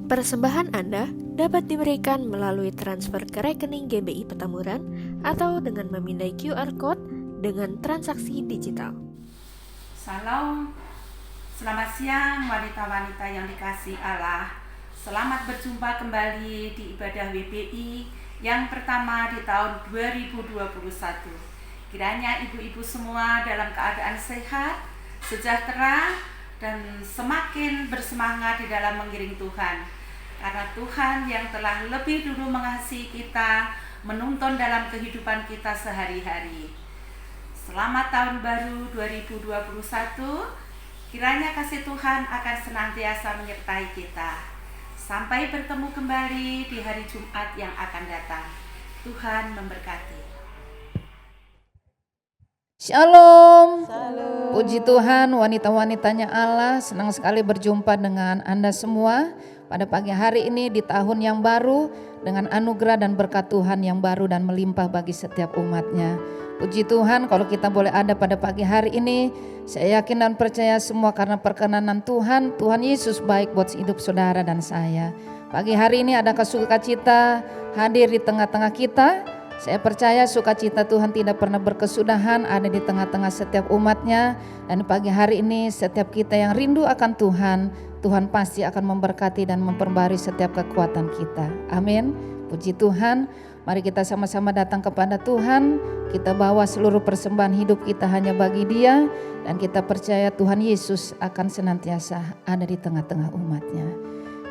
Persembahan Anda dapat diberikan melalui transfer ke rekening GBI Petamburan atau dengan memindai QR Code dengan transaksi digital. Salam, selamat siang wanita-wanita yang dikasihi Allah. Selamat berjumpa kembali di ibadah WPI yang pertama di tahun 2021. Kiranya ibu-ibu semua dalam keadaan sehat, sejahtera, dan semakin bersemangat di dalam mengiring Tuhan. Karena Tuhan yang telah lebih dulu mengasihi kita, menuntun dalam kehidupan kita sehari-hari. Selamat tahun baru 2021. Kiranya kasih Tuhan akan senantiasa menyertai kita. Sampai bertemu kembali di hari Jumat yang akan datang. Tuhan memberkati. Shalom. Puji Tuhan, wanita-wanitanya Allah, senang sekali berjumpa dengan Anda semua pada pagi hari ini di tahun yang baru dengan anugerah dan berkat Tuhan yang baru dan melimpah bagi setiap umatnya. Puji Tuhan, kalau kita boleh ada pada pagi hari ini, saya yakin dan percaya semua karena perkenanan Tuhan. Tuhan Yesus baik buat hidup saudara dan saya. Pagi hari ini ada sukacita hadir di tengah-tengah kita. Saya percaya sukacita Tuhan tidak pernah berkesudahan ada di tengah-tengah setiap umatnya. Dan pagi hari ini setiap kita yang rindu akan Tuhan, Tuhan pasti akan memberkati dan memperbarui setiap kekuatan kita. Amin. Puji Tuhan. Mari kita sama-sama datang kepada Tuhan. Kita bawa seluruh persembahan hidup kita hanya bagi Dia. Dan kita percaya Tuhan Yesus akan senantiasa ada di tengah-tengah umatnya.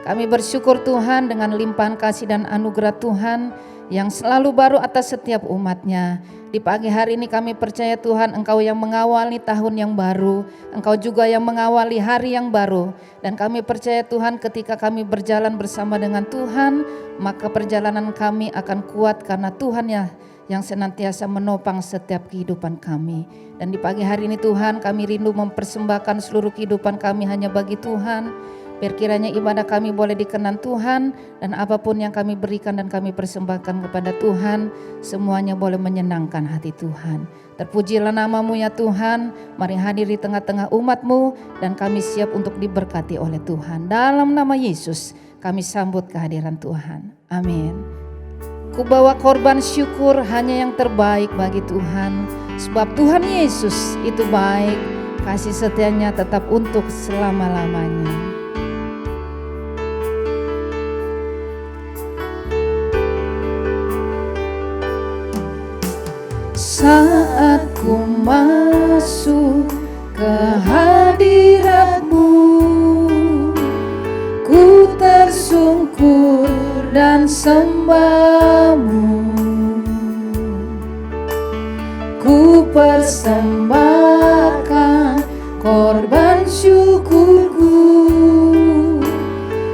Kami bersyukur Tuhan dengan limpahan kasih dan anugerah Tuhan yang selalu baru atas setiap umatnya. Di pagi hari ini kami percaya Tuhan, Engkau yang mengawali tahun yang baru, Engkau juga yang mengawali hari yang baru. Dan kami percaya Tuhan, ketika kami berjalan bersama dengan Tuhan, maka perjalanan kami akan kuat karena Tuhan ya yang senantiasa menopang setiap kehidupan kami. Dan di pagi hari ini Tuhan, kami rindu mempersembahkan seluruh kehidupan kami hanya bagi Tuhan. Biar kiranya ibadah kami boleh dikenan Tuhan, dan apapun yang kami berikan dan kami persembahkan kepada Tuhan, semuanya boleh menyenangkan hati Tuhan. Terpujilah nama-Mu ya Tuhan, mari hadir di tengah-tengah umat-Mu, dan kami siap untuk diberkati oleh Tuhan. Dalam nama Yesus kami sambut kehadiran Tuhan. Amin. Ku bawa korban syukur hanya yang terbaik bagi Tuhan, sebab Tuhan Yesus itu baik, kasih setianya tetap untuk selama-lamanya. Saat ku masuk ke hadirat-Mu, ku tersungkur dan sembah-Mu. Ku persembahkan korban syukurku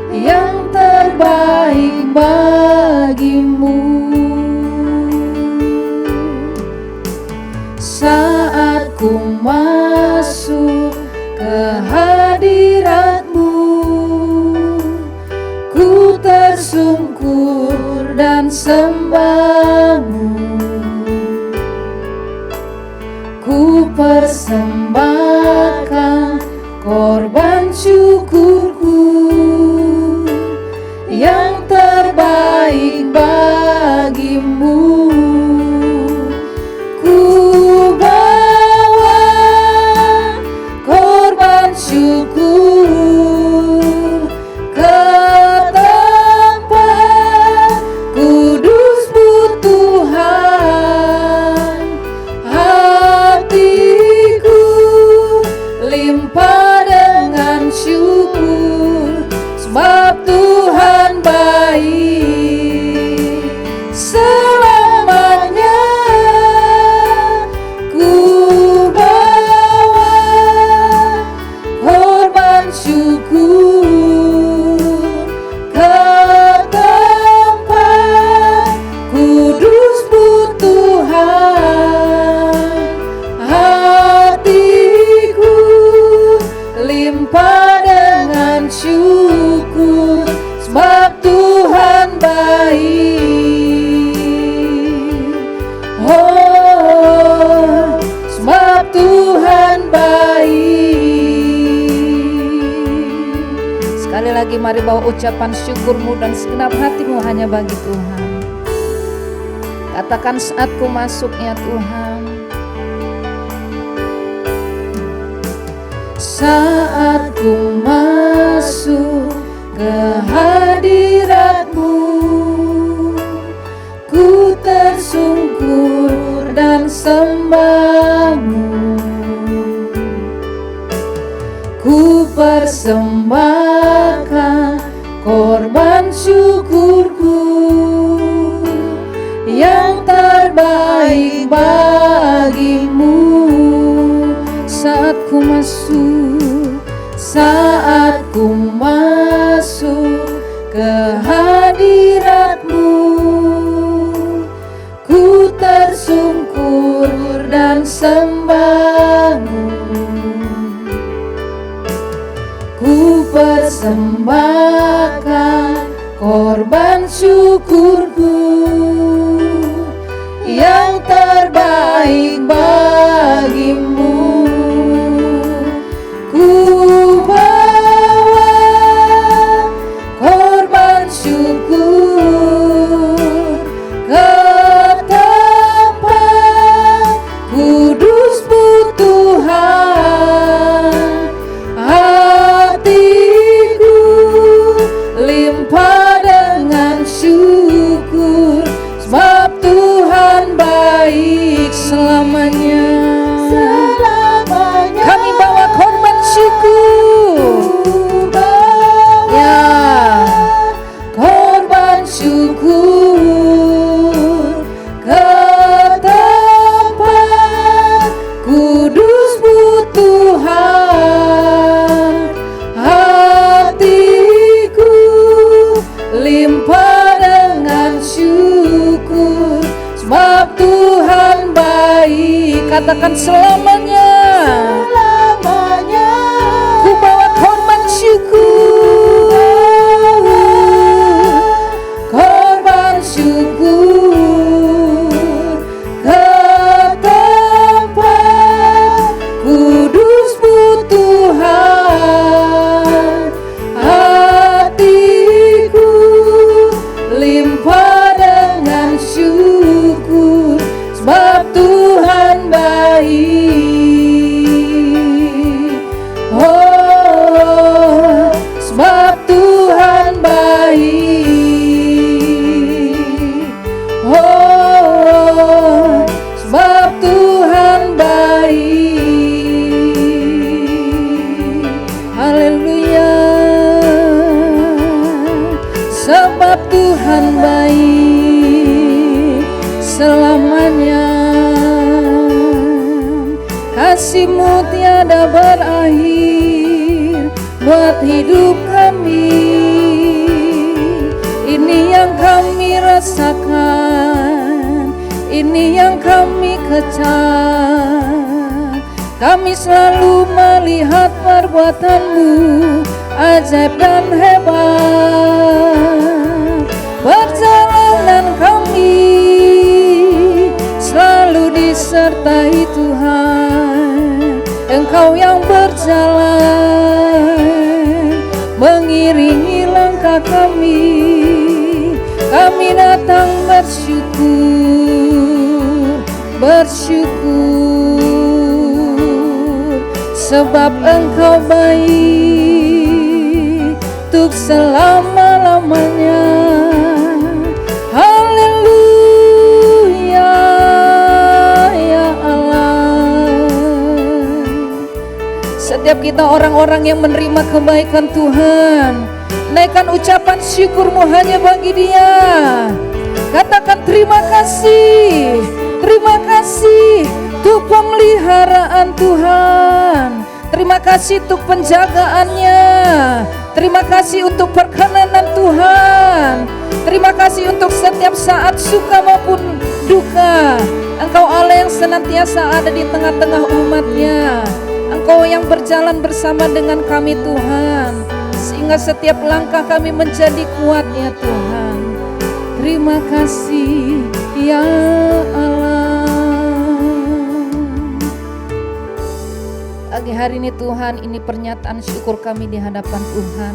yang terbaik bagi-Mu. Saat ku masuk ke hadirat-Mu, ku tersungkur dan sembah-Mu. Ku persembahkan korban syukurku yang terbaik bagi-Mu. Syukur ke tempat kudus-Mu Tuhan, hatiku limpah dengan syukur, sebab Tuhan baik selamanya. Syukur ke tempat kudus-Mu Tuhan, hatiku limpah dengan syukur, sebab Tuhan baik. Oh, sebab Tuhan baik. Sekali lagi mari bawa ucapan syukurmu dan segenap hatimu hanya bagi Tuhan. Katakan saat ku masuk ya Tuhan. Saat ku masuk ke hadirat-Mu, ku tersungkur dan sembah-Mu. Ku persembahkan korban syukurku yang terbaik bagi-Mu. Saat ku masuk ke hadirat-Mu, ku tersungkur dan sembah-Mu. Ku persembahkan korban syukurku yang terbaik bagi-Mu. Ku bawa korban syukur ke tempat kudus-Mu Tuhan. Hatiku limpah dengan syukur, sebab Tuhan baik selamanya. Kami bawa korban syukur, ya, korban syukur ke tempat kudus-Mu Tuhan. Hatiku limpah dengan syukur, sebab Tuhan baik. Katakan selamanya. Ku bawa korban syukur, korban syukur ke tempat kudus-Mu Tuhan. Hatiku limpah dengan syukur, sebab Tuhan baik. Oh, sebab Tuhan baik. Oh, sebab Tuhan baik. Haleluya. Sebab Tuhan baik selamanya. Kasih-Mu tiada berakhir buat hidup kami. Ini yang kami rasakan, ini yang kami kecap. Kami selalu melihat perbuatan-Mu ajaib dan hebat. Perjalanan kami selalu disertai Tuhan. Engkau yang berjalan mengiringi langkah kami. Kami datang bersyukur, sebab Engkau baik untuk selama-lamanya. Haleluya, ya Allah. Setiap kita orang-orang yang menerima kebaikan Tuhan, naikkan ucapan syukur-Mu hanya bagi Dia. Katakan terima kasih untuk pemeliharaan Tuhan. Terima kasih untuk penjagaannya. Terima kasih untuk perkenanan Tuhan. Terima kasih untuk setiap saat suka maupun duka. Engkau Allah yang senantiasa ada di tengah-tengah umat-Nya. Engkau yang berjalan bersama dengan kami Tuhan, sehingga setiap langkah kami menjadi kuat ya Tuhan. Terima kasih ya Allah. Pagi hari ini Tuhan, ini pernyataan syukur kami di hadapan Tuhan.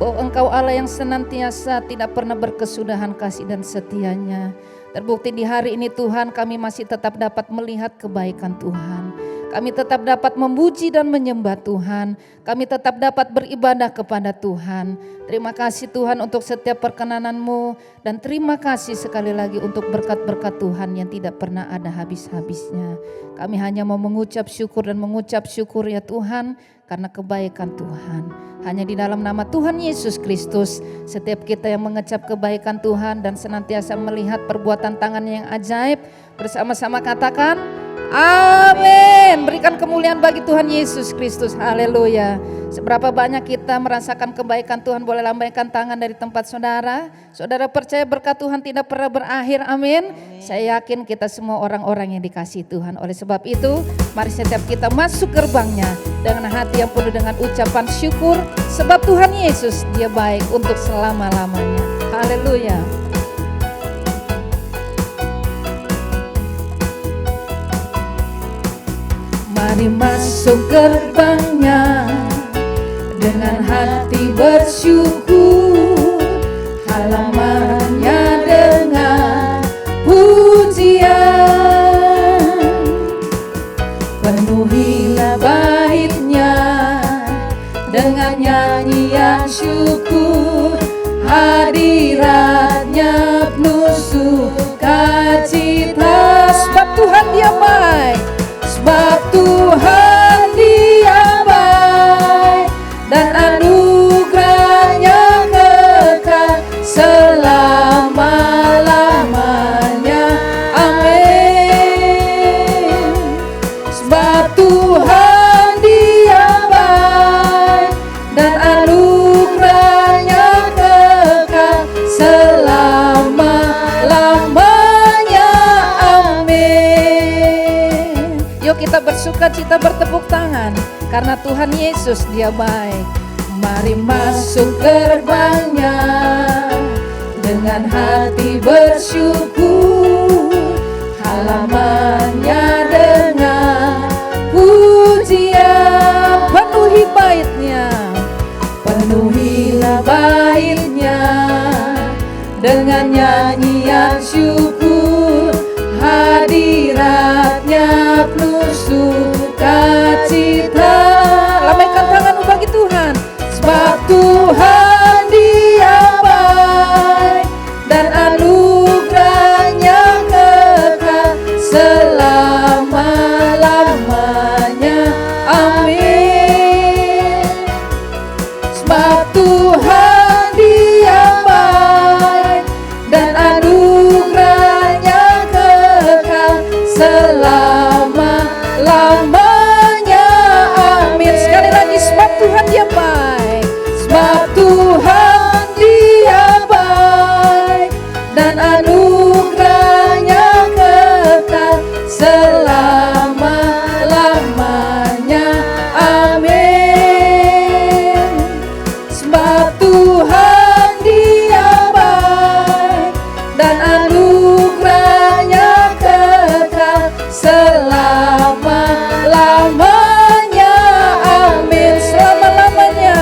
bahwa Engkau Allah yang senantiasa tidak pernah berkesudahan kasih dan setianya. Terbukti di hari ini Tuhan, kami masih tetap dapat melihat kebaikan Tuhan. Kami tetap dapat memuji dan menyembah Tuhan. Kami tetap dapat beribadah kepada Tuhan. Terima kasih Tuhan untuk setiap perkenanan-Mu. Dan terima kasih sekali lagi untuk berkat-berkat Tuhan yang tidak pernah ada habis-habisnya. Kami hanya mau mengucap syukur dan mengucap syukur ya Tuhan, karena kebaikan Tuhan. Hanya di dalam nama Tuhan Yesus Kristus, setiap kita yang mengecap kebaikan Tuhan dan senantiasa melihat perbuatan tangan-Nya yang ajaib, bersama-sama katakan, amin. Berikan kemuliaan bagi Tuhan Yesus Kristus. Haleluya. Seberapa banyak kita merasakan kebaikan Tuhan, boleh lambaikan tangan dari tempat saudara. Saudara percaya berkat Tuhan tidak pernah berakhir. Amin. Saya yakin kita semua orang-orang yang dikasihi Tuhan. Oleh sebab itu, mari setiap kita masuk gerbangnya dengan hati yang penuh dengan ucapan syukur, sebab Tuhan Yesus Dia baik untuk selama-lamanya. Haleluya. Mari masuk gerbangnya dengan hati bersyukur, halamannya dengan pujian. Penuhilah baitnya dengan nyanyian syukur, hadiratnya penuh sukacita. Sebab Tuhan Dia baik, sebab Tuhan Dia baik, dan anugerahnya kekal selama-lamanya. Amin. Sebab Tuhan Dia baik, dan anugerahnya kekal selama-lamanya. Amin. Yuk kita bersukacita, bertepuk tangan, karena Tuhan Yesus Dia baik. Mari masuk gerbangnya dengan hati bersyukur, halamannya dengan pujian. Penuhi baitnya, penuhilah baitnya dengan nyanyian syukur, hadiratnya penuh sukacita. Lambaikan tanganmu bagi Tuhan. Sebab Tuhan Dia baik, dan anugerahnya kekal selama-lamanya. Amin. Sebab Tuhan Dia baik, dan anugerahnya kekal selama-lamanya. Amin. Sekali lagi, sebab Tuhan Dia baik, sebab Tuhan Dia baik, dan anugerahnya kekal selama-lamanya. Amin. Sebab Tuhan Dia baik, dan anugerahnya kekal selama-lamanya. Amin. Selama-lamanya,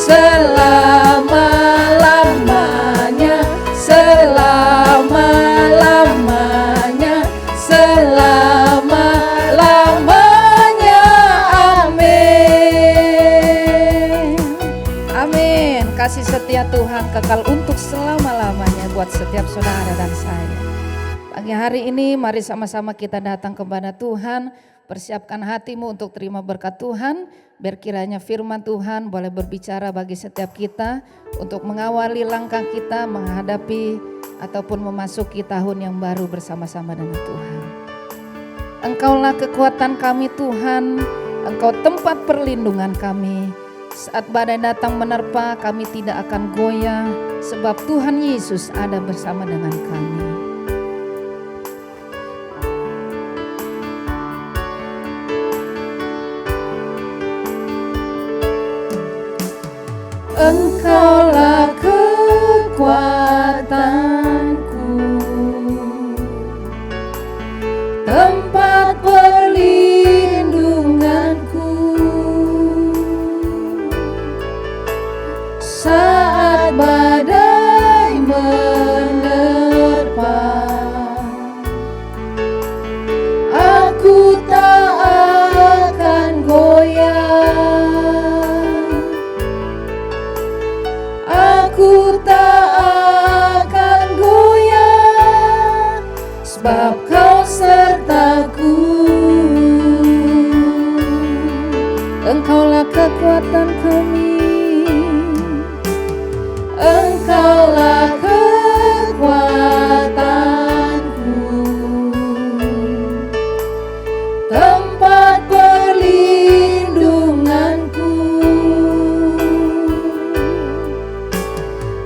selama-lamanya, selama-lamanya, selama-lamanya. Amin. Amin. Kasih setia Tuhan kekal untuk selama-lamanya buat setiap saudara dan saya. Pagi hari ini mari sama-sama kita datang kepada Tuhan. Persiapkan hatimu untuk terima berkat Tuhan. Biar kiranya firman Tuhan boleh berbicara bagi setiap kita untuk mengawali langkah kita menghadapi ataupun memasuki tahun yang baru bersama-sama dengan Tuhan. Engkaulah kekuatan kami Tuhan, Engkau tempat perlindungan kami. Saat badai datang menerpa, kami tidak akan goyah, sebab Tuhan Yesus ada bersama dengan kami. Engkaulah kekuatanku, tempat perlindunganku. kekuatan kami. Engkaulah kekuatanku, tempat perlindunganku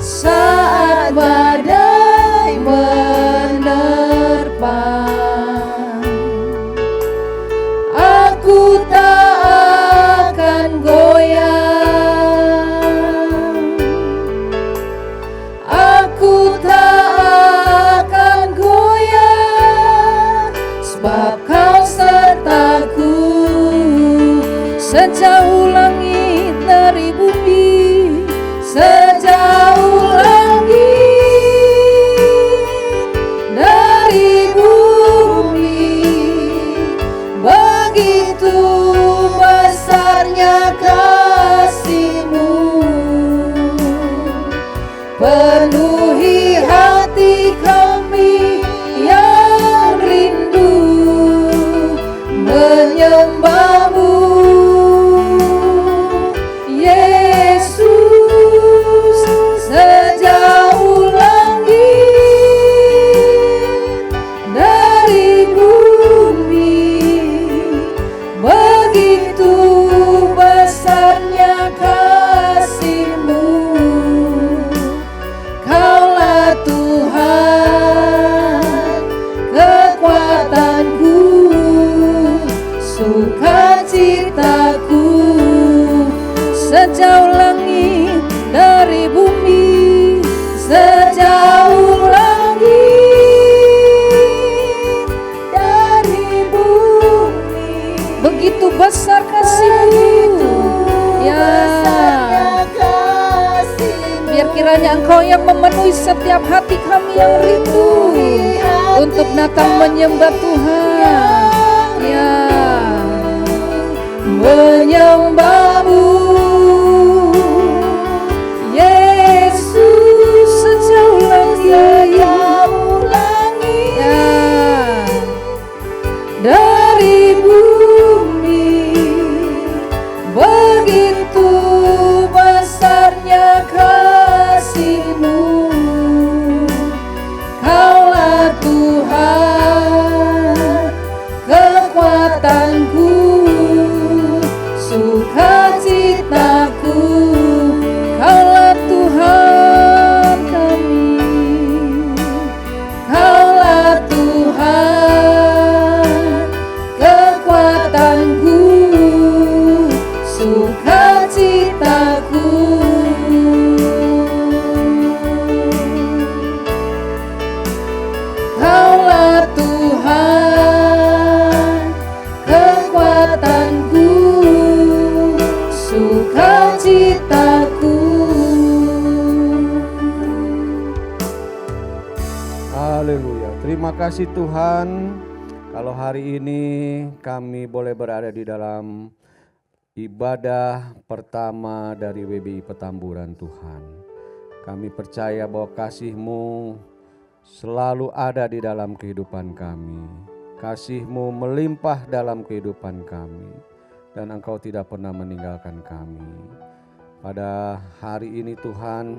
saat badai menerpa. Aku tak akan goyang, aku tak akan goyang, sebab Kau sertaku. Sejauh langit dari bumi, sejauh langit dari bumi, begitu besarnya kasih-Mu. Penuhi hati kami yang rindu menyembah-Mu, Yesus. Sejauh langit dari bumi, begitu besarnya kasih-Mu. Kaulah Tuhan kekuatanku, sukacitaku. Sejauh langit dari bumi, sejauh langit dari bumi, begitu besar kasih-Mu. Ya, biar kiranya Engkau yang memenuhi setiap hati kami yang rindu untuk datang menyembah Tuhan. Ya, menyembah-Mu, Yesus. Sejauh langit ya, dari bumi, begitu besarnya kasih-Mu. Kaulah Tuhan kekuatanku, sukacitaku. Kaulah Tuhan kami, Kaulah Tuhan kekuatanku, sukacitaku. Kaulah Tuhan kekuatanku, sukacitaku. Haleluya. Terima kasih Tuhan. Kalau hari ini kami boleh berada di dalam ibadah pertama dari WBI Petamburan Tuhan. Kami percaya bahwa kasih-Mu selalu ada di dalam kehidupan kami. Kasih-Mu melimpah dalam kehidupan kami. Dan Engkau tidak pernah meninggalkan kami. Pada hari ini Tuhan,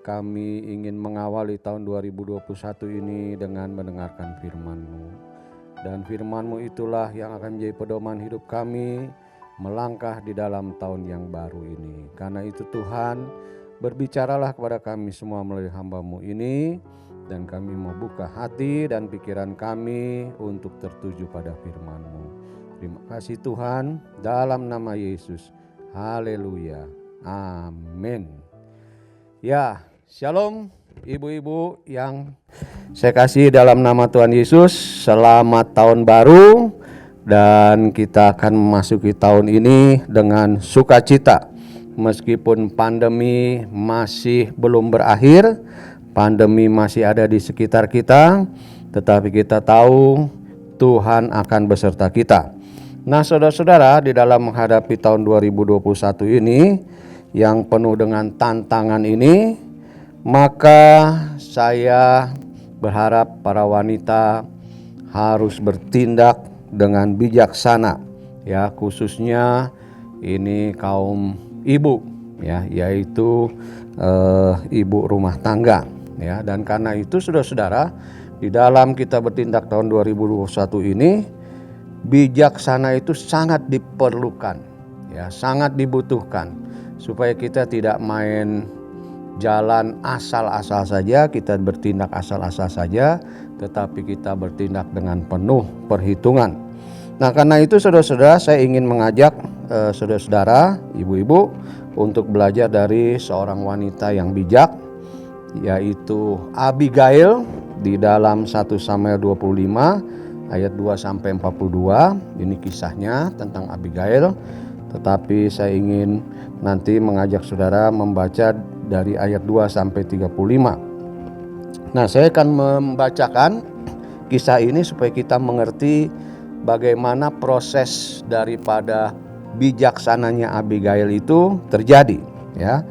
kami ingin mengawali tahun 2021 ini dengan mendengarkan firman-Mu. Dan firman-Mu itulah yang akan menjadi pedoman hidup kami melangkah di dalam tahun yang baru ini. Karena itu Tuhan, berbicaralah kepada kami semua melalui hamba-Mu ini. Dan kami mau buka hati dan pikiran kami untuk tertuju pada firman-Mu. Terima kasih Tuhan, dalam nama Yesus. Haleluya. Amin. Ya, shalom ibu-ibu yang saya kasih dalam nama Tuhan Yesus. Selamat tahun baru, dan kita akan memasuki tahun ini dengan sukacita. Meskipun pandemi masih belum berakhir, pandemi masih ada di sekitar kita, tetapi kita tahu Tuhan akan beserta kita. Nah, saudara-saudara, di dalam menghadapi tahun 2021 ini yang penuh dengan tantangan ini, maka saya berharap para wanita harus bertindak dengan bijaksana, ya, khususnya ini kaum ibu, ya, yaitu ibu rumah tangga, ya. Dan karena itu saudara-saudara, di dalam kita bertindak tahun 2021 ini, bijaksana itu sangat diperlukan, ya, sangat dibutuhkan, supaya kita tidak main jalan asal-asal saja, kita bertindak asal-asal saja, tetapi kita bertindak dengan penuh perhitungan. Nah, karena itu saudara-saudara, saya ingin mengajak saudara-saudara, ibu-ibu, untuk belajar dari seorang wanita yang bijak, yaitu Abigail, di dalam 1 Samuel 25 ayat 2 sampai 42. Ini kisahnya tentang Abigail, tetapi saya ingin nanti mengajak saudara membaca dari ayat 2 sampai 35. Nah, saya akan membacakan kisah ini supaya kita mengerti bagaimana proses daripada bijaksananya Abigail itu terjadi, ya.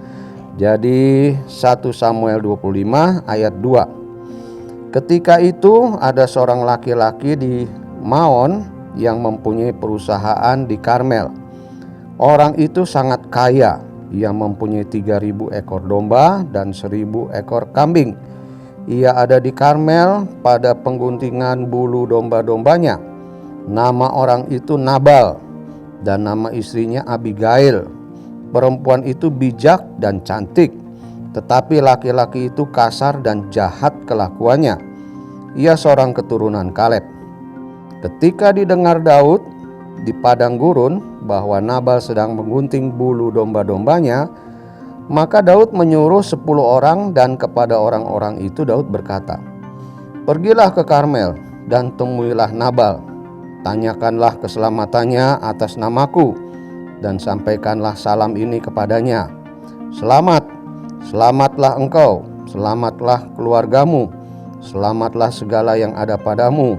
Jadi 1 Samuel 25 ayat 2. Ketika itu ada seorang laki-laki di Maon yang mempunyai perusahaan di Karmel. Orang itu sangat kaya. Ia mempunyai 3.000 ekor domba dan 1.000 ekor kambing. Ia ada di Karmel pada pengguntingan bulu domba-dombanya. Nama orang itu Nabal dan nama istrinya Abigail. Perempuan itu bijak dan cantik, tetapi laki-laki itu kasar dan jahat kelakuannya. Ia seorang keturunan Kaleb. Ketika didengar Daud di padang gurun bahwa Nabal sedang menggunting bulu domba-dombanya, maka Daud menyuruh 10 orang, dan kepada orang-orang itu Daud berkata, "Pergilah ke Karmel dan temuilah Nabal. Tanyakanlah keselamatannya atas namaku dan sampaikanlah salam ini kepadanya. Selamat, selamatlah engkau, selamatlah keluargamu, selamatlah segala yang ada padamu.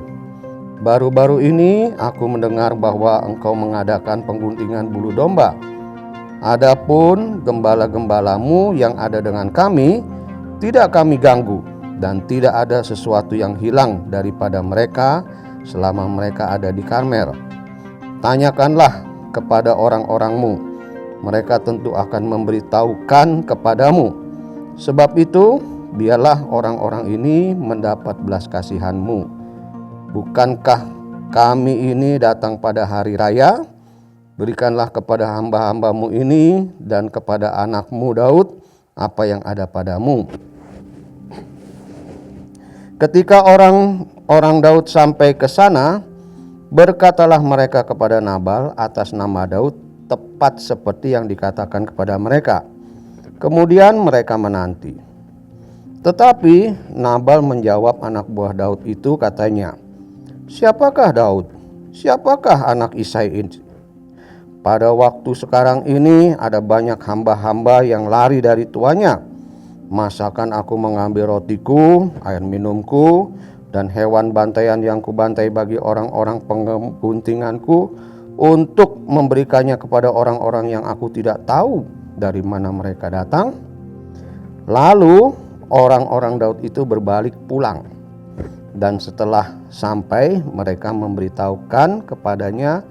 Baru-baru ini aku mendengar bahwa engkau mengadakan pengguntingan bulu domba. Adapun gembala-gembalamu yang ada dengan kami, tidak kami ganggu, dan tidak ada sesuatu yang hilang daripada mereka selama mereka ada di Karmel. Tanyakanlah kepada orang-orangmu, mereka tentu akan memberitahukan kepadamu. Sebab itu, biarlah orang-orang ini mendapat belas kasihanmu. Bukankah kami ini datang pada hari raya? Berikanlah kepada hamba-hambamu ini dan kepada anakmu Daud apa yang ada padamu." Ketika orang Daud sampai ke sana, berkatalah mereka kepada Nabal atas nama Daud tepat seperti yang dikatakan kepada mereka. Kemudian mereka menanti. Tetapi Nabal menjawab anak buah Daud itu, katanya, "Siapakah Daud? Siapakah anak Isai ini? Pada waktu sekarang ini ada banyak hamba-hamba yang lari dari tuannya. Masakan aku mengambil rotiku, air minumku, dan hewan bantaian yang kubantai bagi orang-orang pengguntinganku untuk memberikannya kepada orang-orang yang aku tidak tahu dari mana mereka datang?" Lalu orang-orang Daud itu berbalik pulang, dan setelah sampai mereka memberitahukan kepadanya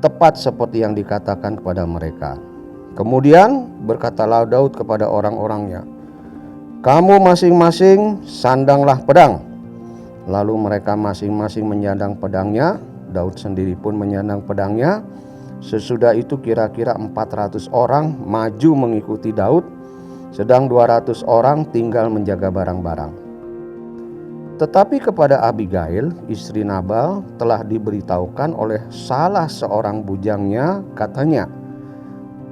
tepat seperti yang dikatakan kepada mereka. Kemudian berkatalah Daud kepada orang-orangnya, "Kamu masing-masing sandanglah pedang." Lalu mereka masing-masing menyandang pedangnya. Daud sendiri pun menyandang pedangnya. Sesudah itu kira-kira 400 orang maju mengikuti Daud, sedang 200 orang tinggal menjaga barang-barang. Tetapi kepada Abigail, istri Nabal, telah diberitahukan oleh salah seorang bujangnya, katanya,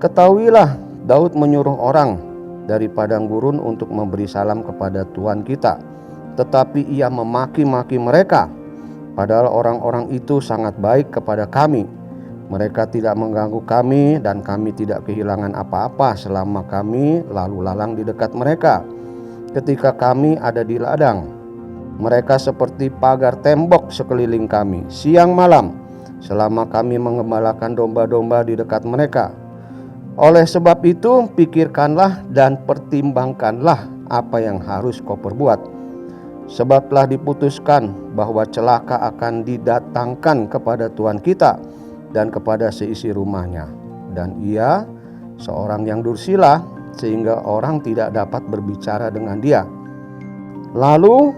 "Ketahuilah, Daud menyuruh orang dari padang gurun untuk memberi salam kepada Tuhan kita, tetapi ia memaki-maki mereka. Padahal orang-orang itu sangat baik kepada kami. Mereka tidak mengganggu kami dan kami tidak kehilangan apa-apa selama kami lalu lalang di dekat mereka. Ketika kami ada di ladang, mereka seperti pagar tembok sekeliling kami siang malam selama kami mengembalakan domba-domba di dekat mereka. Oleh sebab itu, pikirkanlah dan pertimbangkanlah apa yang harus kau perbuat. Sebab telah diputuskan bahwa celaka akan didatangkan kepada Tuhan kita dan kepada seisi rumahnya. dan ia seorang yang dursila sehingga orang tidak dapat berbicara dengan dia. Lalu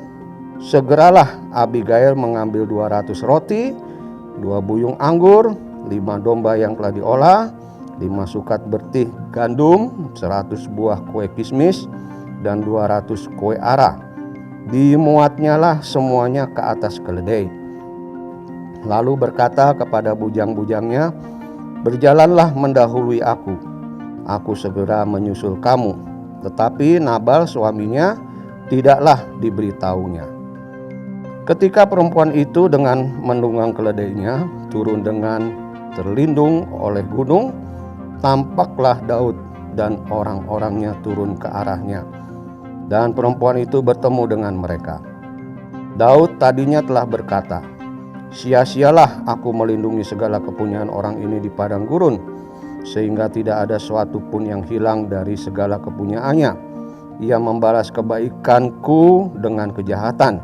segeralah Abigail mengambil 200 roti, 2 buyung anggur, 5 domba yang telah diolah, 5 sukat bertih gandum, 100 buah kue kismis, dan 200 kue ara. Dimuatnyalah semuanya ke atas keledai. Lalu berkata kepada bujang-bujangnya, "Berjalanlah mendahului aku segera menyusul kamu." Tetapi Nabal suaminya tidaklah diberitahunya. Ketika perempuan itu dengan menunggang keledainya turun dengan terlindung oleh gunung, tampaklah Daud dan orang-orangnya turun ke arahnya. Dan perempuan itu bertemu dengan mereka. Daud tadinya telah berkata, "Sia-sialah aku melindungi segala kepunyaan orang ini di padang gurun, sehingga tidak ada suatu pun yang hilang dari segala kepunyaannya. Ia membalas kebaikanku dengan kejahatan.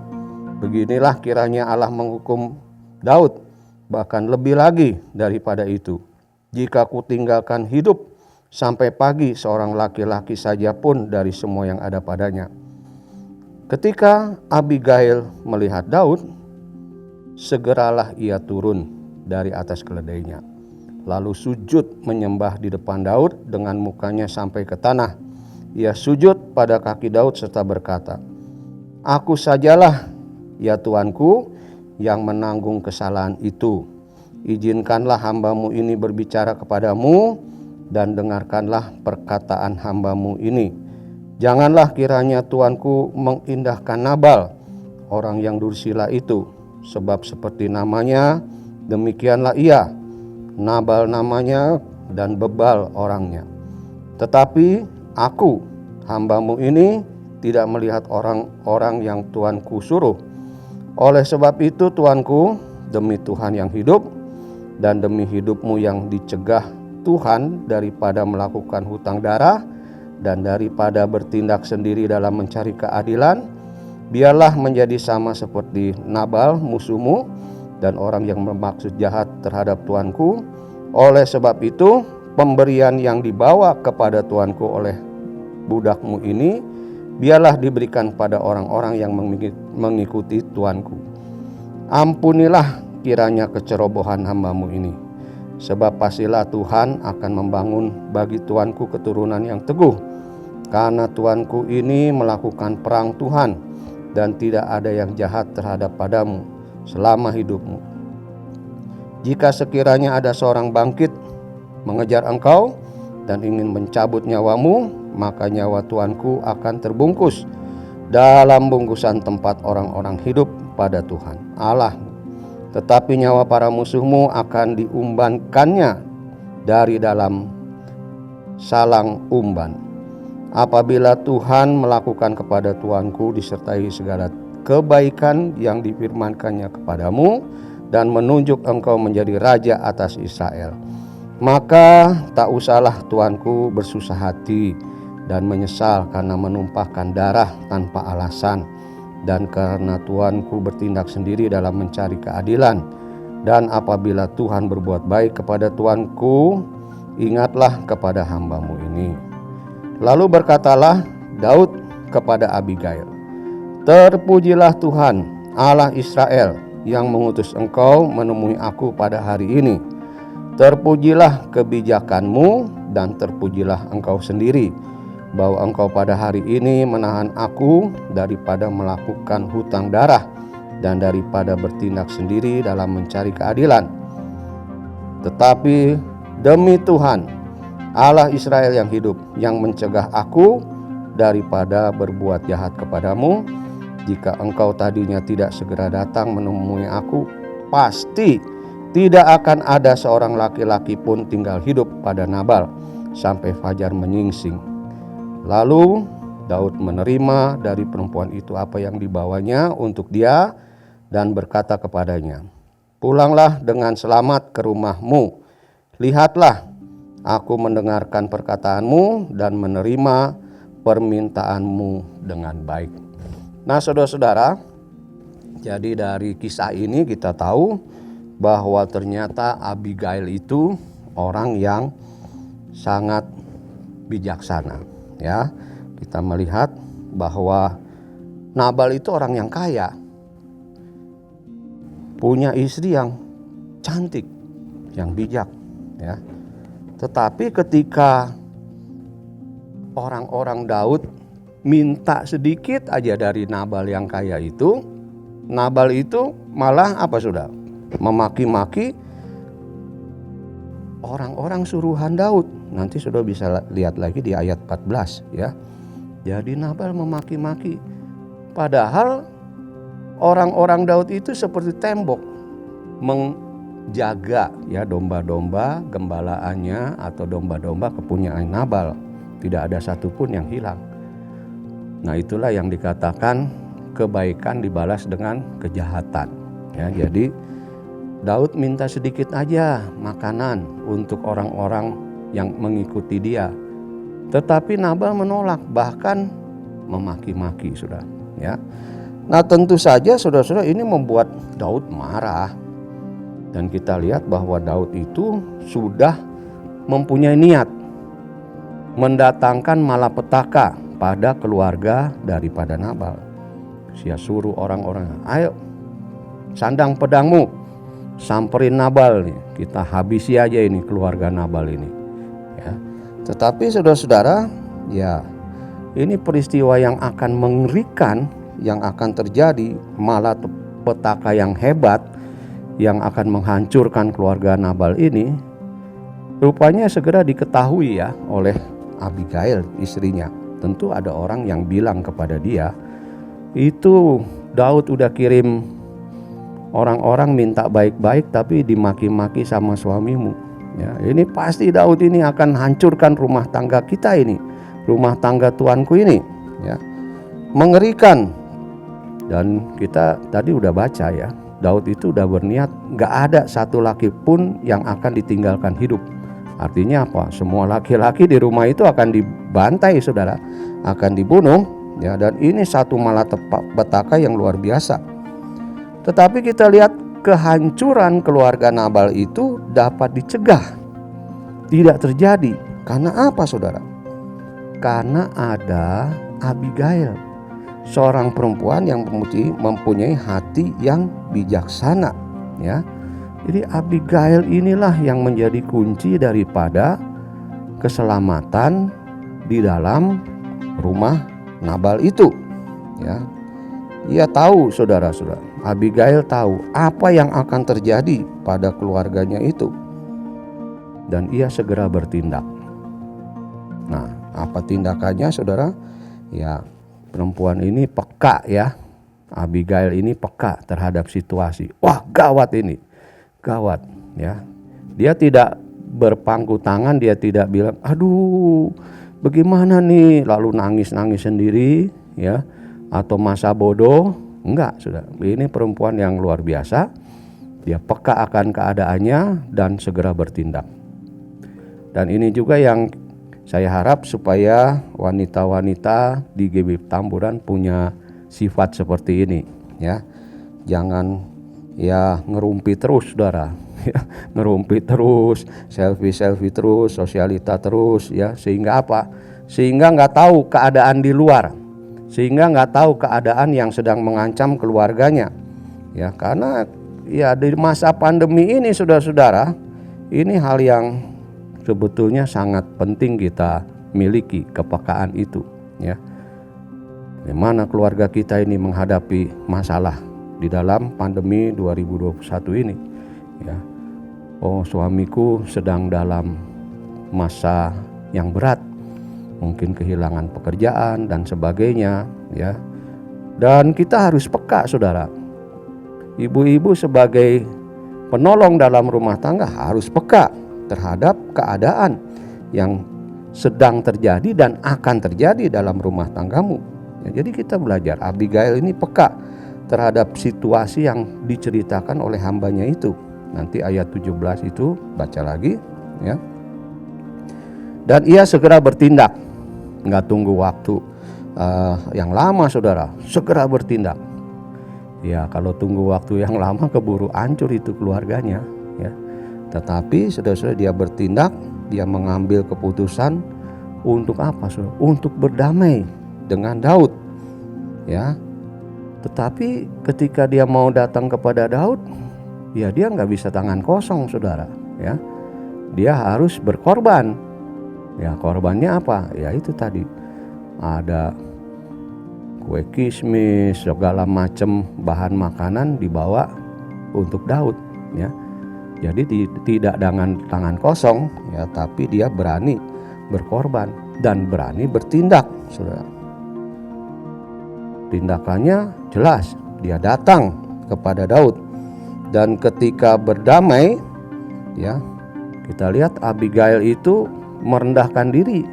Beginilah kiranya Allah menghukum Daud, bahkan lebih lagi daripada itu. Jika kutinggalkan hidup sampai pagi seorang laki-laki saja pun dari semua yang ada padanya." Ketika Abigail melihat Daud, segeralah ia turun dari atas keledainya, lalu sujud menyembah di depan Daud dengan mukanya sampai ke tanah. Ia sujud pada kaki Daud serta berkata, "Aku sajalah, ya Tuanku, yang menanggung kesalahan itu. Izinkanlah hambamu ini berbicara kepadamu dan dengarkanlah perkataan hambamu ini. Janganlah kiranya Tuanku mengindahkan Nabal, orang yang dursila itu, sebab seperti namanya, demikianlah ia. Nabal namanya dan bebal orangnya. Tetapi aku, hambamu ini, tidak melihat orang-orang yang Tuanku suruh. Oleh sebab itu Tuanku, demi Tuhan yang hidup, dan demi hidupmu yang dicegah Tuhan daripada melakukan hutang darah, dan daripada bertindak sendiri dalam mencari keadilan, biarlah menjadi sama seperti Nabal musuhmu dan orang yang bermaksud jahat terhadap Tuanku. Oleh sebab itu pemberian yang dibawa kepada Tuanku oleh budakmu ini, biarlah diberikan pada orang-orang yang mengikuti Tuanku. Ampunilah kiranya kecerobohan hambamu ini, sebab pastilah Tuhan akan membangun bagi Tuanku keturunan yang teguh. Karena Tuanku ini melakukan perang Tuhan, dan tidak ada yang jahat terhadap padamu selama hidupmu. Jika sekiranya ada seorang bangkit mengejar engkau dan ingin mencabut nyawamu, maka nyawa Tuanku akan terbungkus dalam bungkusan tempat orang-orang hidup pada Tuhan Allah. Tetapi nyawa para musuhmu akan diumbankannya dari dalam salang umban. Apabila Tuhan melakukan kepada Tuanku disertai segala kebaikan yang difirmankannya kepadamu, dan menunjuk engkau menjadi raja atas Israel, maka tak usahlah Tuanku bersusah hati dan menyesal karena menumpahkan darah tanpa alasan, dan karena Tuanku bertindak sendiri dalam mencari keadilan. Dan apabila Tuhan berbuat baik kepada Tuanku, ingatlah kepada hambamu ini." Lalu berkatalah Daud kepada Abigail, "Terpujilah Tuhan Allah Israel yang mengutus engkau menemui aku pada hari ini. Terpujilah kebijakanmu dan terpujilah engkau sendiri, bahwa engkau pada hari ini menahan aku daripada melakukan hutang darah dan daripada bertindak sendiri dalam mencari keadilan. Tetapi demi Tuhan Allah Israel yang hidup, yang mencegah aku daripada berbuat jahat kepadamu, jika engkau tadinya tidak segera datang menemui aku, pasti tidak akan ada seorang laki-laki pun tinggal hidup pada Nabal sampai fajar menyingsing." Lalu Daud menerima dari perempuan itu apa yang dibawanya untuk dia dan berkata kepadanya, "Pulanglah dengan selamat ke rumahmu. Lihatlah, aku mendengarkan perkataanmu dan menerima permintaanmu dengan baik." Nah, saudara-saudara, jadi dari kisah ini kita tahu bahwa ternyata Abigail itu orang yang sangat bijaksana, ya. Kita melihat bahwa Nabal itu orang yang kaya, punya istri yang cantik, yang bijak, ya. Tetapi ketika orang-orang Daud minta sedikit aja dari Nabal yang kaya itu, Nabal itu malah apa sudah? Memaki-maki orang-orang suruhan Daud. Nanti sudah bisa lihat lagi di ayat 14, ya. Jadi Nabal memaki-maki. Padahal orang-orang Daud itu seperti tembok menjaga, ya, domba-domba gembalaannya atau domba-domba kepunyaan Nabal. Tidak ada satupun yang hilang. Nah, itulah yang dikatakan kebaikan dibalas dengan kejahatan, ya. Jadi Daud minta sedikit aja makanan untuk orang-orang yang mengikuti dia. Tetapi Nabal menolak, bahkan memaki-maki, sudah, ya. Nah, tentu saja saudara-saudara ini membuat Daud marah. Dan kita lihat bahwa Daud itu sudah mempunyai niat mendatangkan malapetaka pada keluarga daripada Nabal. Dia suruh orang-orang, ayo sandang pedangmu, samperin Nabal nih, kita habisi aja ini keluarga Nabal ini, ya. Tetapi saudara-saudara, ya, ini peristiwa yang akan mengerikan yang akan terjadi, malapetaka yang hebat yang akan menghancurkan keluarga Nabal ini, rupanya segera diketahui, ya, oleh Abigail, istrinya. Tentu ada orang yang bilang kepada dia, itu Daud udah kirim orang-orang minta baik-baik tapi dimaki-maki sama suamimu, ya. Ini pasti Daud ini akan hancurkan rumah tangga kita ini, rumah tangga tuanku ini, ya. Mengerikan. Dan kita tadi udah baca, ya, Daud itu udah berniat gak ada satu laki pun yang akan ditinggalkan hidup. Artinya apa? Semua laki-laki di rumah itu akan dibantai, saudara, akan dibunuh, ya. Dan ini satu malapetaka yang luar biasa. Tetapi kita lihat kehancuran keluarga Nabal itu dapat dicegah, tidak terjadi. Karena apa, saudara? Karena ada Abigail, seorang perempuan yang mempunyai hati yang bijaksana, ya. Jadi Abigail inilah yang menjadi kunci daripada keselamatan di dalam rumah Nabal itu, ya. Ia tahu, saudara-saudara, Abigail tahu apa yang akan terjadi pada keluarganya itu, dan ia segera bertindak. Nah, apa tindakannya, saudara? Ya, perempuan ini peka, ya. Abigail ini peka terhadap situasi. Wah, gawat ini. Gawat, ya. Dia tidak berpangku tangan, dia tidak bilang, aduh, bagaimana nih, lalu nangis-nangis sendiri, ya, atau masa bodoh. Enggak, sudah. Ini perempuan yang luar biasa. Dia peka akan keadaannya dan segera bertindak. Dan ini juga yang saya harap supaya wanita-wanita di GBI Petamburan punya sifat seperti ini, ya. Jangan, ya, ngerumpi terus, saudara. Ngerumpi terus, selfie terus, sosialita terus, ya. Sehingga apa? Sehingga nggak tahu keadaan di luar, sehingga nggak tahu keadaan yang sedang mengancam keluarganya, ya. Karena, ya, di masa pandemi ini, saudara-saudara, ini hal yang sebetulnya sangat penting kita miliki, kepekaan itu, ya. Bagaimana keluarga kita ini menghadapi masalah di dalam pandemi 2021 ini, ya. Oh, suamiku sedang dalam masa yang berat, mungkin kehilangan pekerjaan dan sebagainya, ya. Dan kita harus peka, saudara. Ibu-ibu sebagai penolong dalam rumah tangga harus peka terhadap keadaan yang sedang terjadi dan akan terjadi dalam rumah tanggamu, ya. Jadi kita belajar, Abigail ini peka terhadap situasi yang diceritakan oleh hambanya itu. Nanti ayat 17 itu baca lagi, ya. Dan ia segera bertindak, nggak tunggu waktu yang lama, saudara, segera bertindak. Ya, kalau tunggu waktu yang lama keburu hancur itu keluarganya, ya. Tetapi saudara-saudara, dia bertindak dia mengambil keputusan untuk apa? Untuk berdamai dengan Daud, ya. Tetapi ketika dia mau datang kepada Daud, ya dia nggak bisa tangan kosong, saudara, ya. Dia harus berkorban. Ya, korbannya apa? Ya itu tadi, ada kue kismis, segala macam bahan makanan dibawa untuk Daud, ya. Jadi tidak dengan tangan kosong, ya, tapi dia berani berkorban dan berani bertindak, saudara. Tindakannya jelas, dia datang kepada Daud, dan ketika berdamai, ya, kita lihat Abigail itu merendahkan diri,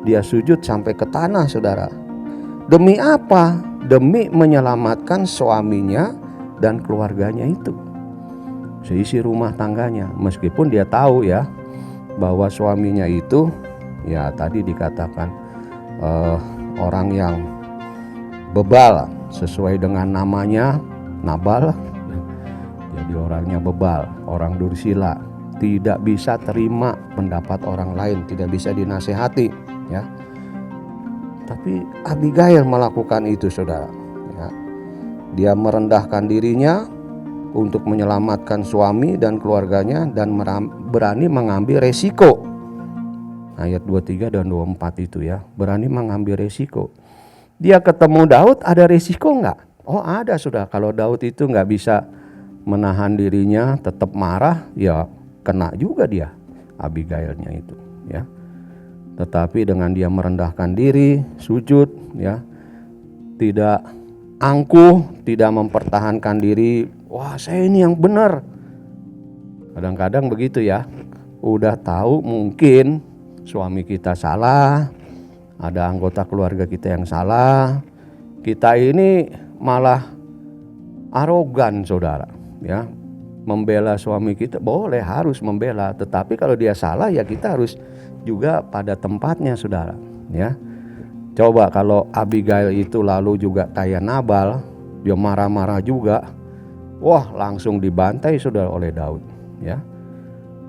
dia sujud sampai ke tanah, saudara. Demi apa? Demi menyelamatkan suaminya dan keluarganya itu, seisi rumah tangganya. Meskipun dia tahu, ya, bahwa suaminya itu, ya tadi dikatakan orang yang bebal, sesuai dengan namanya, Nabal. Jadi orangnya bebal, orang dursila, tidak bisa terima pendapat orang lain, tidak bisa dinasehati, ya. Tapi Abigail melakukan itu, saudara, ya. Dia merendahkan dirinya untuk menyelamatkan suami dan keluarganya dan berani mengambil resiko. Ayat 23 dan 24 itu, ya, berani mengambil resiko. Dia ketemu Daud, ada resiko enggak? Oh ada, sudah. Kalau Daud itu enggak bisa menahan dirinya, tetap marah, ya kena juga dia, Abigailnya itu, ya. Tetapi dengan dia merendahkan diri, sujud, ya, tidak angkuh, tidak mempertahankan diri, wah saya ini yang benar. Kadang-kadang begitu, ya. Udah tahu mungkin suami kita salah, ada anggota keluarga kita yang salah, kita ini malah arogan, saudara, ya. Membela suami kita boleh, harus membela, tetapi kalau dia salah, ya kita harus juga pada tempatnya, saudara, ya. Coba kalau Abigail itu lalu juga kayak Nabal, dia marah-marah juga, wah langsung dibantai, saudara, oleh Daud, ya.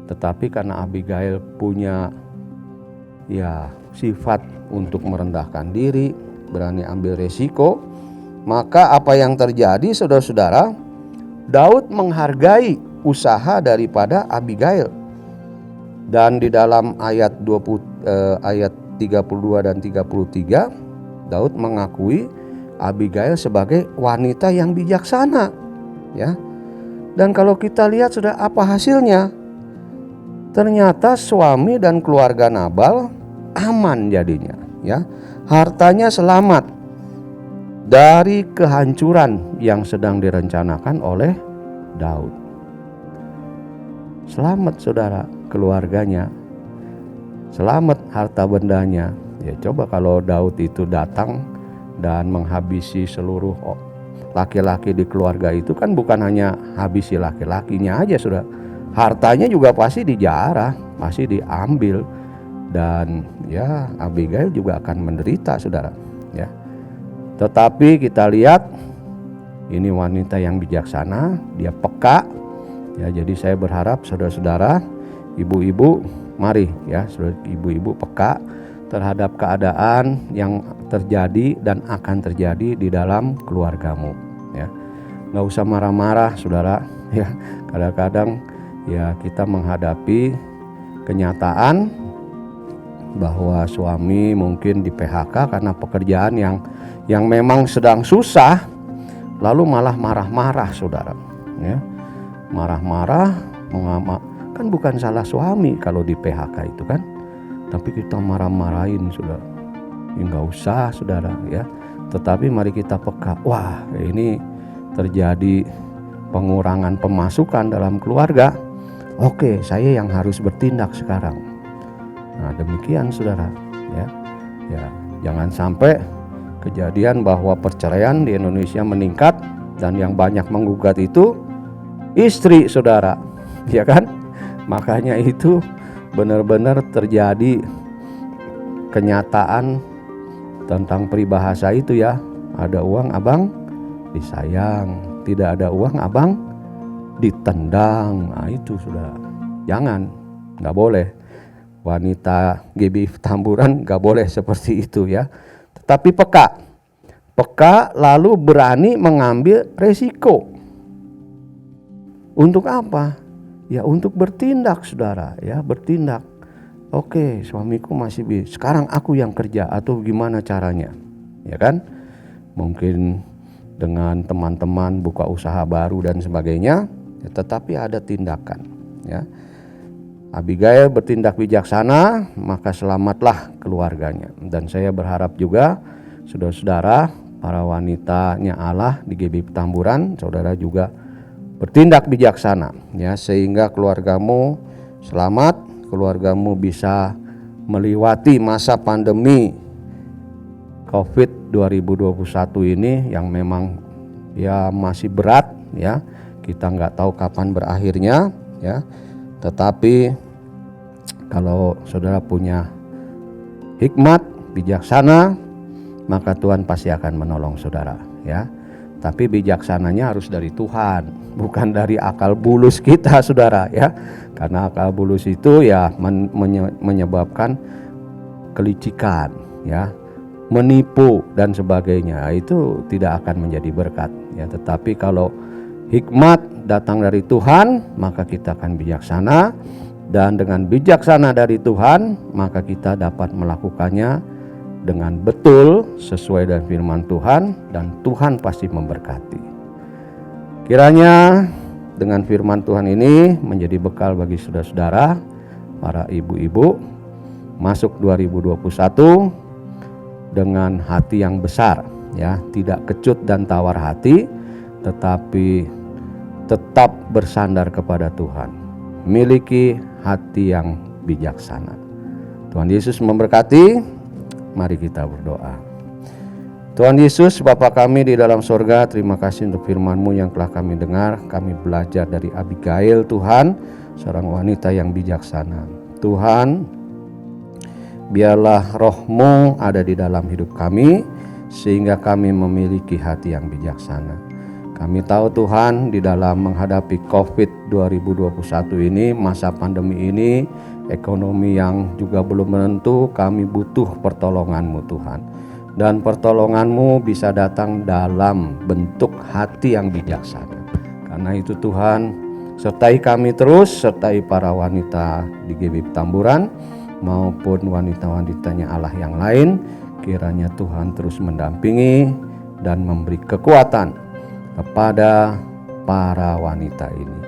Tetapi karena Abigail punya, ya, sifat untuk merendahkan diri, berani ambil resiko, maka apa yang terjadi, saudara-saudara, Daud menghargai usaha daripada Abigail. Dan di dalam ayat 32 dan 33, Daud mengakui Abigail sebagai wanita yang bijaksana, ya. Dan kalau kita lihat, sudah apa hasilnya? Ternyata suami dan keluarga Nabal aman jadinya, ya. Hartanya selamat dari kehancuran yang sedang direncanakan oleh Daud. Selamat, saudara, keluarganya, selamat harta bendanya. Ya coba kalau Daud itu datang dan menghabisi seluruh laki-laki di keluarga itu, kan bukan hanya habisi laki-lakinya aja, sudah, hartanya juga pasti dijarah, pasti diambil, dan ya Abigail juga akan menderita, saudara, ya. Tetapi kita lihat ini wanita yang bijaksana, dia peka, ya. Jadi saya berharap saudara-saudara, ibu-ibu, mari, ya, ibu-ibu peka terhadap keadaan yang terjadi dan akan terjadi di dalam keluargamu, ya. Nggak usah marah-marah, saudara, ya. Kadang-kadang, ya, kita menghadapi kenyataan bahwa suami mungkin di PHK karena pekerjaan yang memang sedang susah, lalu malah marah-marah, saudara, ya. Marah-marah, kan bukan salah suami kalau di PHK itu, kan, tapi kita marah-marahin, saudara. Ya, nggak usah, saudara, ya. Tetapi mari kita peka, wah ini terjadi pengurangan pemasukan dalam keluarga. Oke, saya yang harus bertindak sekarang. Nah, demikian, saudara, ya. Ya, jangan sampai kejadian bahwa perceraian di Indonesia meningkat dan yang banyak menggugat itu istri, saudara, ya kan? Makanya itu benar-benar terjadi kenyataan tentang peribahasa itu, ya. Ada uang abang disayang, tidak ada uang abang ditendang. Nah itu, saudara, jangan, nggak boleh. wanita GBI Petamburan gak boleh seperti itu ya. Tetapi peka lalu berani mengambil resiko. Untuk apa? Ya untuk bertindak saudara ya, bertindak. Oke, suamiku masih sekarang aku yang kerja atau gimana caranya? Ya kan? Mungkin dengan teman-teman buka usaha baru dan sebagainya, ya, tetapi ada tindakan ya. Abigail bertindak bijaksana, maka selamatlah keluarganya. Dan saya berharap juga saudara-saudara, para wanitanya Allah di GBI Petamburan, saudara juga bertindak bijaksana ya, sehingga keluargamu selamat, keluargamu bisa melewati masa pandemi COVID 2021 ini yang memang ya masih berat ya. Kita nggak tahu kapan berakhirnya ya. Tetapi kalau saudara punya hikmat, bijaksana, maka Tuhan pasti akan menolong saudara ya. Tapi bijaksananya harus dari Tuhan, bukan dari akal bulus kita saudara ya. Karena akal bulus itu ya menyebabkan kelicikan ya, menipu dan sebagainya. Itu tidak akan menjadi berkat ya. Tetapi kalau hikmat datang dari Tuhan, maka kita akan bijaksana, dan dengan bijaksana dari Tuhan maka kita dapat melakukannya dengan betul sesuai dengan firman Tuhan, dan Tuhan pasti memberkati. Kiranya dengan firman Tuhan ini menjadi bekal bagi saudara-saudara, para ibu-ibu, masuk 2021 dengan hati yang besar ya, tidak kecut dan tawar hati, tetapi tetap bersandar kepada Tuhan, miliki hati yang bijaksana. Tuhan Yesus memberkati. Mari kita berdoa. Tuhan Yesus, Bapa kami di dalam sorga, terima kasih untuk firman-Mu yang telah kami dengar. Kami belajar dari Abigail Tuhan, seorang wanita yang bijaksana. Tuhan, biarlah Roh-Mu ada di dalam hidup kami, sehingga kami memiliki hati yang bijaksana. Kami tahu Tuhan, di dalam menghadapi COVID 2021 ini, masa pandemi ini, ekonomi yang juga belum menentu, kami butuh pertolongan-Mu Tuhan. Dan pertolongan-Mu bisa datang dalam bentuk hati yang bijaksana. Karena itu Tuhan, sertai kami terus, sertai para wanita di GBI Petamburan, maupun wanita-wanitanya Allah yang lain. Kiranya Tuhan terus mendampingi dan memberi kekuatan kepada para wanita ini.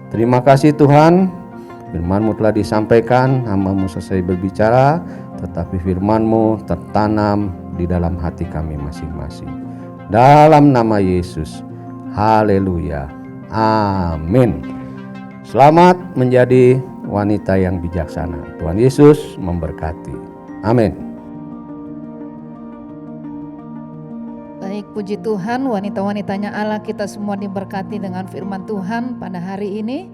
Terima kasih Tuhan, firman-Mu telah disampaikan, hamba-Mu selesai berbicara, tetapi firman-Mu tertanam di dalam hati kami masing-masing. Dalam nama Yesus, haleluya, amin. Selamat menjadi wanita yang bijaksana. Tuhan Yesus memberkati. Amin. Baik, puji Tuhan, wanita-wanitanya Allah, kita semua diberkati dengan firman Tuhan pada hari ini.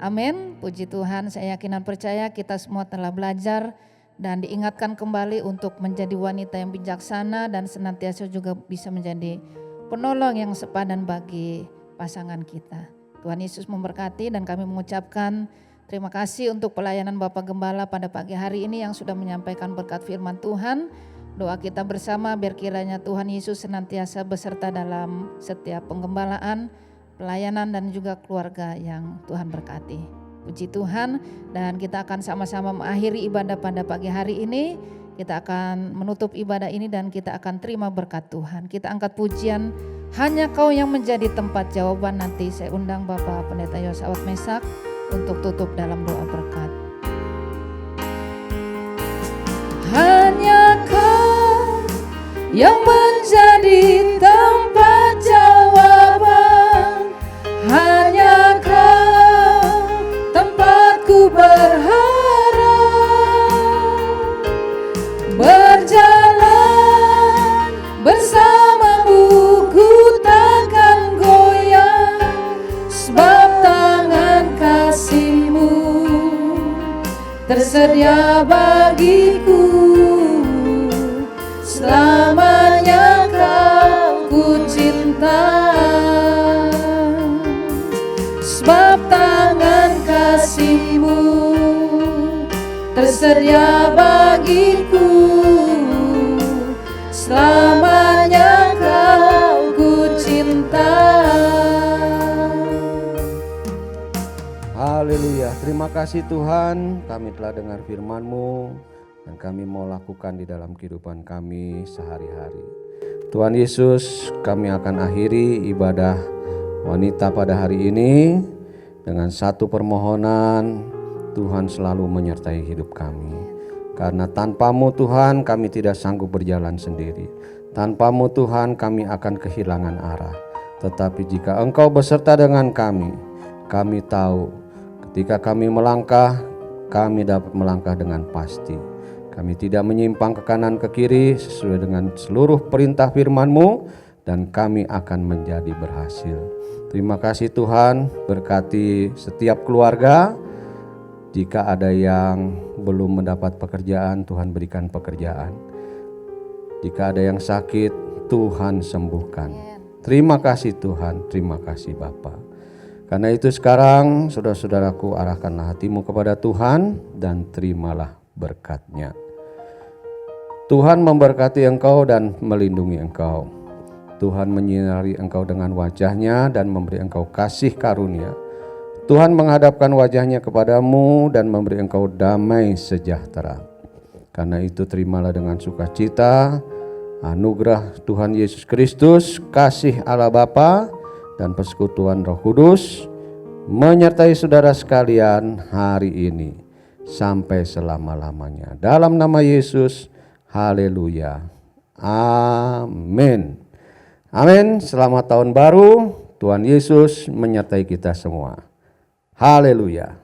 Amin. Puji Tuhan, saya yakin dan percaya kita semua telah belajar dan diingatkan kembali untuk menjadi wanita yang bijaksana dan senantiasa juga bisa menjadi penolong yang sepadan bagi pasangan kita. Tuhan Yesus memberkati, dan kami mengucapkan terima kasih untuk pelayanan Bapak Gembala pada pagi hari ini yang sudah menyampaikan berkat firman Tuhan. Doa kita bersama biar kiranya Tuhan Yesus senantiasa beserta dalam setiap penggembalaan, pelayanan, dan juga keluarga yang Tuhan berkati. Puji Tuhan, dan kita akan sama-sama mengakhiri ibadah pada pagi hari ini. Kita akan menutup ibadah ini dan kita akan terima berkat Tuhan. Kita angkat pujian Hanya Kau yang menjadi tempat jawaban. Nanti saya undang Bapak Pendeta Yosawat Mesak untuk tutup dalam doa berkat. Hanya Kau yang menjadi tempat jawaban, hanya Kau tempatku berharap, berjalan bersamamu ku takkan goyah, sebab tangan kasih-Mu tersedia bagiku. Selamanya Kau ku cinta, sebab tangan kasih-Mu tersedia bagiku. Selamanya Kau ku cinta. Haleluya, terima kasih Tuhan, kami telah dengar firman-Mu dan kami mau lakukan di dalam kehidupan kami sehari-hari. Tuhan Yesus, kami akan akhiri ibadah wanita pada hari ini dengan satu permohonan, Tuhan selalu menyertai hidup kami. Karena tanpa-Mu Tuhan kami tidak sanggup berjalan sendiri. Tanpa-Mu Tuhan kami akan kehilangan arah. Tetapi jika Engkau beserta dengan kami tahu ketika kami melangkah, kami dapat melangkah dengan pasti. Kami tidak menyimpang ke kanan ke kiri sesuai dengan seluruh perintah firman-Mu dan kami akan menjadi berhasil. Terima kasih Tuhan, berkati setiap keluarga. Jika ada yang belum mendapat pekerjaan, Tuhan berikan pekerjaan. Jika ada yang sakit, Tuhan sembuhkan. Terima kasih Tuhan, terima kasih Bapa. Karena itu sekarang saudara-saudaraku, arahkanlah hatimu kepada Tuhan dan terimalah berkat-Nya. Tuhan memberkati engkau dan melindungi engkau. Tuhan menyinari engkau dengan wajah-Nya dan memberi engkau kasih karunia. Tuhan menghadapkan wajah-Nya kepadamu dan memberi engkau damai sejahtera. Karena itu terimalah dengan sukacita anugerah Tuhan Yesus Kristus, kasih Allah Bapa dan persekutuan Roh Kudus menyertai saudara sekalian hari ini sampai selama-lamanya. Dalam nama Yesus, haleluya. Amin. Amin. Selamat tahun baru. Tuhan Yesus menyertai kita semua. Haleluya.